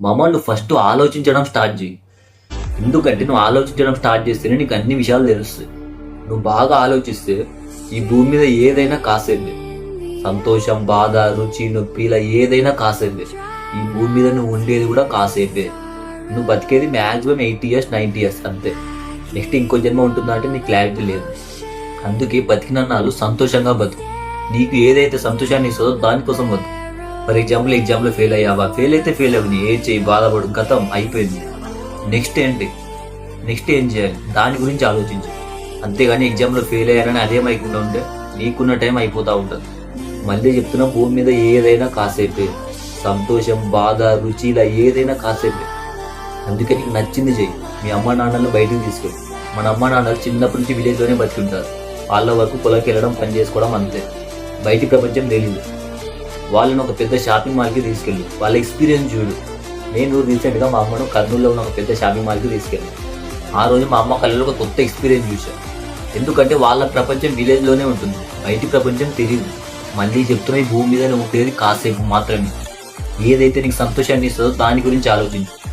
మామ నువ్వు ఫస్ట్ ఆలోచించడం స్టార్ట్ చేయి. ఎందుకంటే నువ్వు ఆలోచించడం స్టార్ట్ చేస్తేనే నీకు అన్ని విషయాలు తెలుస్తాయి. నువ్వు బాగా ఆలోచిస్తే ఈ భూమి మీద ఏదైనా కాసేదే. సంతోషం, బాధ, రుచి, నొప్పి ఇలా ఏదైనా కాసేదే. ఈ భూమి మీద నువ్వు ఉండేది కూడా కాసేపే. నువ్వు బతికేది మ్యాక్సిమం 80 years 90 years అంతే. నెక్స్ట్ ఇంకో జన్మ ఉంటుందా అంటే నీకు క్లారిటీ లేదు. అందుకే బతికినన్నాళ్ళు సంతోషంగా బతుకు. నీకు ఏదైతే సంతోషాన్ని ఇస్తుందో దానికోసం బతుకు. ఫర్ ఎగ్జామ్లో ఫెయిల్ అయ్యావా, ఫెయిల్ అయితే ఫెయిల్ అవ్వని, ఏం చేయి, బాధపడు, గతం అయిపోయింది. నెక్స్ట్ ఏంటి, నెక్స్ట్ ఏం చేయాలి దాని గురించి ఆలోచించు. అంతేగాని ఎగ్జామ్లో ఫెయిల్ అయ్యారని అదే మైకుండా ఉంటే నీకున్న టైం అయిపోతూ ఉంటుంది. మళ్ళీ చెప్తున్నా, భూమి మీద ఏదైనా కాసేపే. సంతోషం, బాధ, రుచి ఇలా ఏదైనా కాసేపే. అందుకే నీకు నచ్చింది చెయ్యి. మీ అమ్మ నాన్నలను బయటికి తీసుకెళ్ళి. మన అమ్మ నాన్నలు చిన్నప్పటి నుంచి విలేజ్లోనే బతికుంటారు. వాళ్ళ వరకు పొలంకి వెళ్ళడం, పని చేసుకోవడం అంతే. బయటి ప్రపంచం తెలియదు. వాళ్ళని ఒక పెద్ద షాపింగ్ మాల్కి తీసుకెళ్ళి వాళ్ళ ఎక్స్పీరియన్స్ చూడు. నేను రీసెంట్గా మా అమ్మను కర్నూలులో ఉన్న ఒక పెద్ద షాపింగ్ మాల్కి తీసుకెళ్ళాను. ఆ రోజు మా అమ్మ కళ్ళలో ఒక కొత్త ఎక్స్పీరియన్స్ చూశాను. ఎందుకంటే వాళ్ళ ప్రపంచం విలేజ్లోనే ఉంటుంది, బయటి ప్రపంచం తెలియదు. మళ్ళీ చెప్తున్నా, ఈ భూమి మీద ఉండేది కాసేపు మాత్రమే. ఏదైతే నీకు సంతోషాన్ని ఇస్తుందో దాని గురించి ఆలోచించు.